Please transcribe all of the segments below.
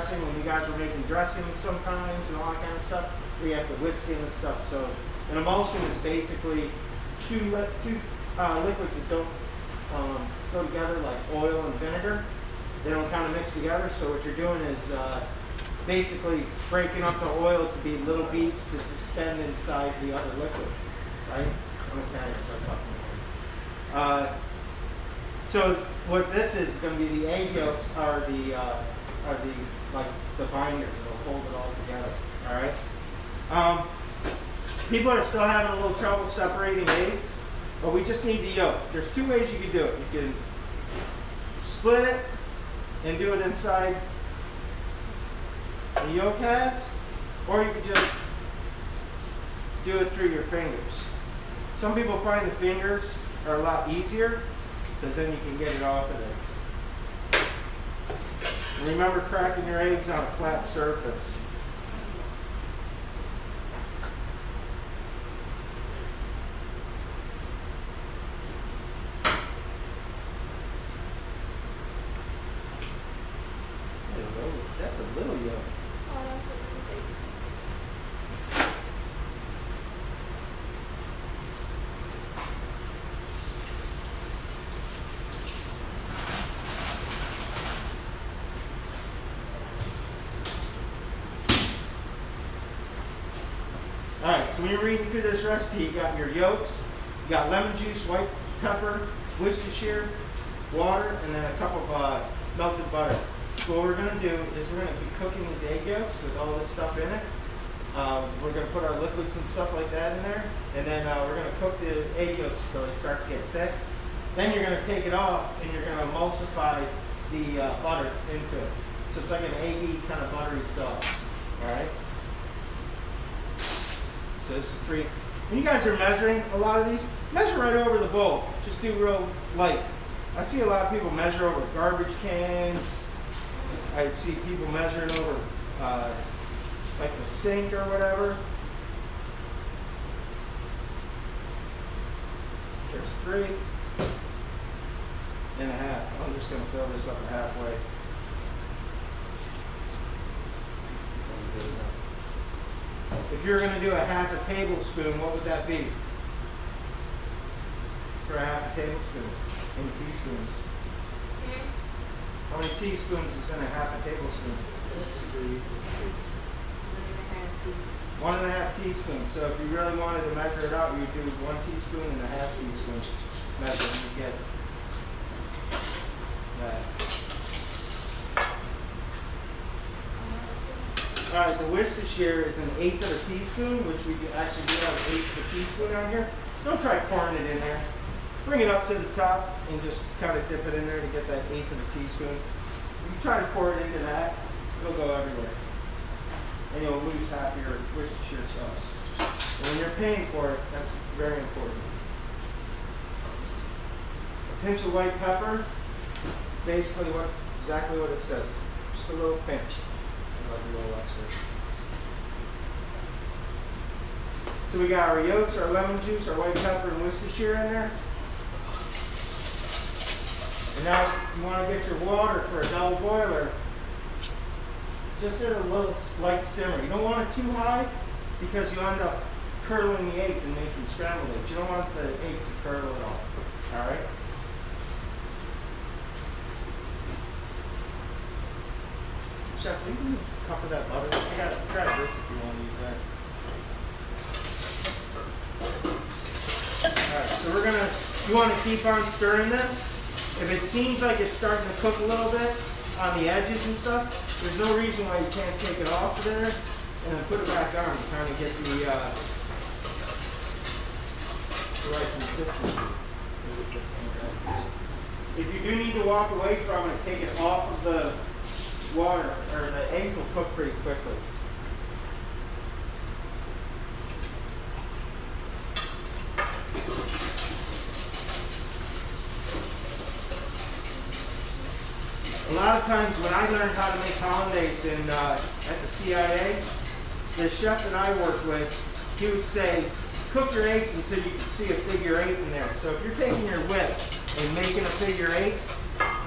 dressing, when you guys are making dressings sometimes and all that kind of stuff, where you have to whisk it and stuff. So an emulsion is basically two liquids that don't go together, like oil and vinegar. They don't kind of mix together. So what you're doing is basically breaking up the oil to be little beads to suspend inside the other liquid, right? I'm Italian, so I talk in words. So what this is going to be, the egg yolks are the like the binder. They'll hold it all together. All right. People are still having a little trouble separating eggs, but we just need the yolk. There's two ways you can do it. You can split it and do it inside the yolk heads, or you can just do it through your fingers. Some people find the fingers are a lot easier because then you can get it off of there. And remember cracking your eggs on a flat surface. That's a little yolk. Alright, so when you're reading through this recipe, you got your yolks, you got lemon juice, white pepper, Worcestershire, water, and then a cup of melted butter. So what we're going to do is we're going to be cooking these egg yolks with all this stuff in it. We're going to put our liquids and stuff like that in there, and then we're going to cook the egg yolks until they start to get thick. Then you're going to take it off and you're going to emulsify the butter into it. So it's like an eggy kind of buttery sauce. Alright? So this is 3. When you guys are measuring a lot of these, measure right over the bowl. Just do real light. I see a lot of people measure over garbage cans. I see people measuring over like the sink or whatever. There's 3.5. I'm just going to fill this up halfway. If you're going to do a 1/2 tablespoon, what would that be? For a 1/2 tablespoon. Any teaspoons? How many teaspoons is in a 1/2 tablespoon? 1.5 teaspoons. So if you really wanted to measure it out, you'd do 1 teaspoon and a 1/2 teaspoon measure, and you get that. Alright, the Worcestershire is 1/8 of a teaspoon, which we actually do have 1/8 of a teaspoon on here. Don't try pouring it in there. Bring it up to the top and just kind of dip it in there to get that 1/8 of a teaspoon. If you try to pour it into that, it'll go everywhere. And you'll lose half your Worcestershire sauce. And when you're paying for it, that's very important. A pinch of white pepper, basically exactly what it says. Just a little pinch. Like a little extra. So we got our yolks, our lemon juice, our white pepper, and Worcestershire in there. And now you want to get your water for a double boiler just at a little light simmer. You don't want it too high because you end up curdling the eggs and making scrambled eggs. You don't want the eggs to curdle at all. Alright? Chef, will you give me a cup of that butter? I got grab this if you want to use that. Alright, so you want to keep on stirring this. If it seems like it's starting to cook a little bit on the edges and stuff, there's no reason why you can't take it off of there and then put it back on to kind of get the right consistency. If you do need to walk away from it, take it off of the water, or the eggs will cook pretty quickly. A lot of times when I learned how to make hollandaise at the CIA, the chef that I worked with, he would say, cook your eggs until you can see a figure 8 in there. So if you're taking your whip and making a figure 8,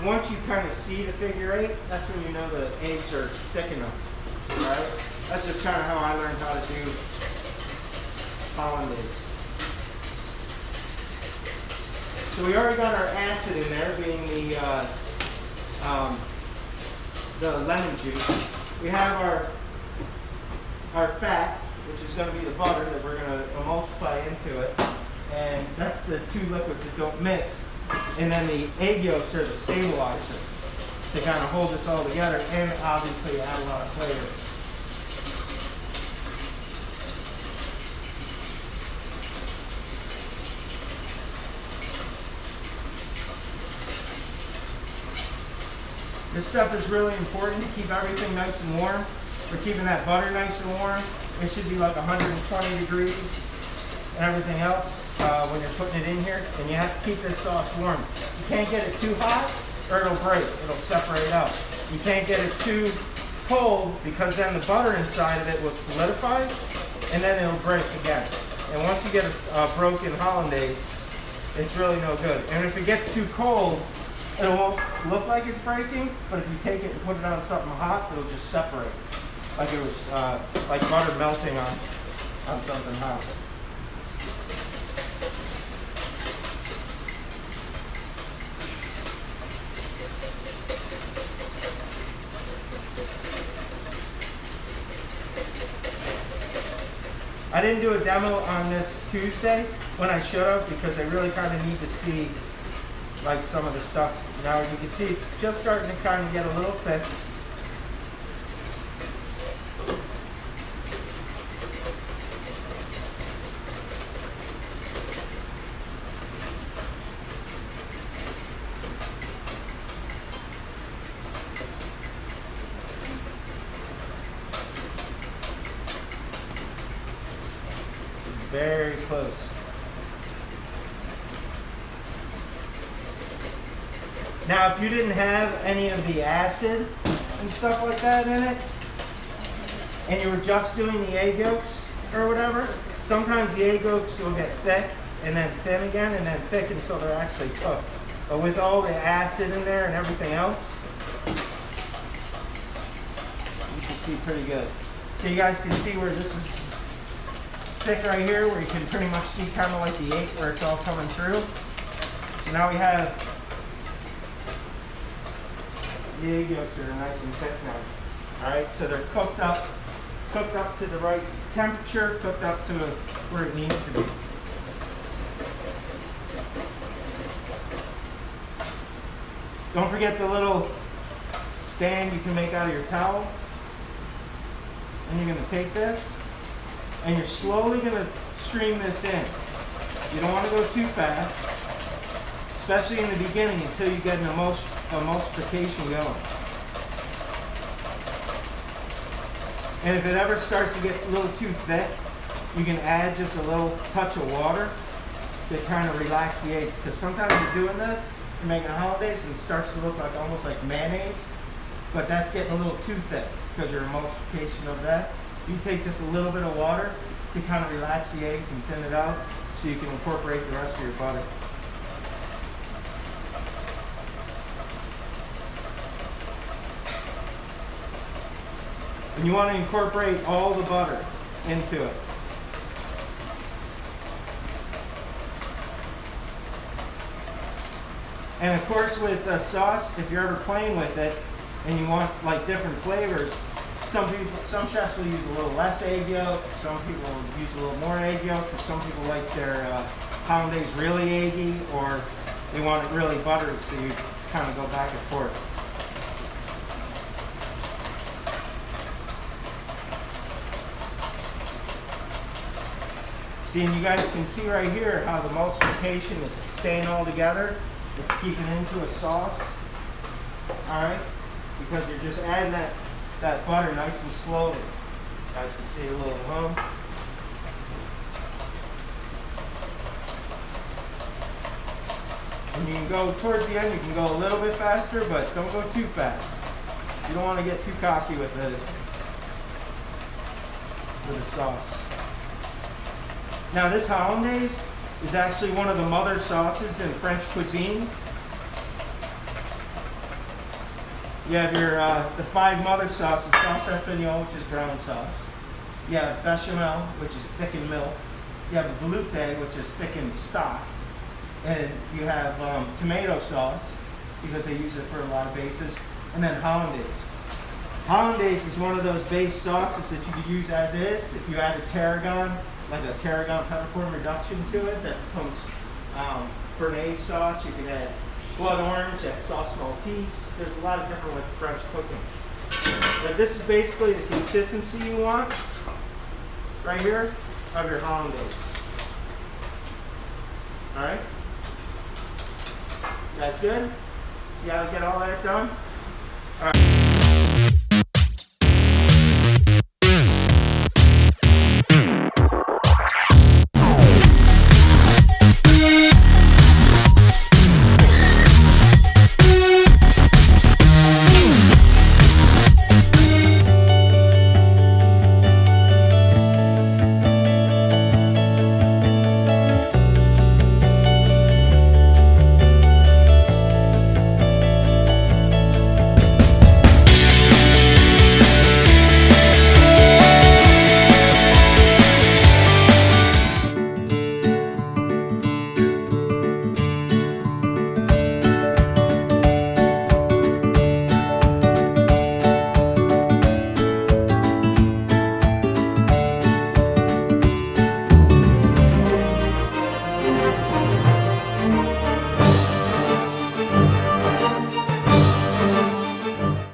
once you kind of see the figure eight, that's when you know the eggs are thick enough. All right? That's just kind of how I learned how to do Hollandaise. So we already got our acid in there, being the lemon juice. We have our fat, which is going to be the butter that we're going to emulsify into it. And that's the two liquids that don't mix. And then the egg yolks are the stabilizer to kind of hold this all together and obviously add a lot of flavor. This stuff is really important to keep everything nice and warm. We're keeping that butter nice and warm. It should be like 120 degrees and everything else when you're putting it in here. And you have to keep this sauce warm. You can't get it too hot or it'll break. It'll separate out. You can't get it too cold because then the butter inside of it will solidify and then it'll break again. And once you get a broken Hollandaise, it's really no good. And if it gets too cold, it won't look like it's breaking, but if you take it and put it on something hot, it'll just separate. Like it was like butter melting on something hot. I didn't do a demo on this Tuesday when I should have because I really kind of need to see like some of the stuff. Now you can see it's just starting to kind of get a little thick. Very close. Now, if you didn't have any of the acid and stuff like that in it, and you were just doing the egg yolks or whatever, sometimes the egg yolks will get thick and then thin again and then thick until they're actually cooked. But with all the acid in there and everything else, you can see pretty good. So you guys can see where this is thick right here, where you can pretty much see kind of like the eight where it's all coming through. So now we have the egg yolks that are nice and thick now. Alright, so they're cooked up to the right temperature, cooked up to where it needs to be. Don't forget the little stand you can make out of your towel. And you're going to take this and you're slowly going to stream this in. You don't want to go too fast, especially in the beginning until you get an emulsification going. And if it ever starts to get a little too thick, you can add just a little touch of water to kind of relax the eggs. Because sometimes you're doing this, you're making a Hollandaise and it starts to look like almost like mayonnaise, but that's getting a little too thick because your emulsification of that. You take just a little bit of water to kind of relax the eggs and thin it out so you can incorporate the rest of your butter. And you want to incorporate all the butter into it. And of course with the sauce, if you're ever playing with it and you want like different flavors, some chefs will use a little less egg yolk, some people will use a little more egg yolk, because some people like their Hollandaise really eggy, or they want it really buttery, so you kind of go back and forth. See, and you guys can see right here how the emulsification is staying all together. It's keeping into a sauce, all right? Because you're just adding that butter nice and slowly. You guys can see a little at home. And you can go towards the end, you can go a little bit faster, but don't go too fast. You don't want to get too cocky with the sauce. Now this Hollandaise is actually one of the mother sauces in French cuisine. You have your the 5 mother sauces, sauce espagnole, which is brown sauce. You have bechamel, which is thickened milk. You have velouté, which is thickened stock. And you have tomato sauce, because they use it for a lot of bases. And then Hollandaise. Hollandaise is one of those base sauces that you could use as is. If you add a tarragon, like a tarragon peppercorn reduction to it, that becomes Béarnaise sauce. You can add blood orange, add sauce Maltese. There's a lot of different with French cooking. But this is basically the consistency you want, right here, of your Hollandaise. Alright? That's good? See how to get all that done?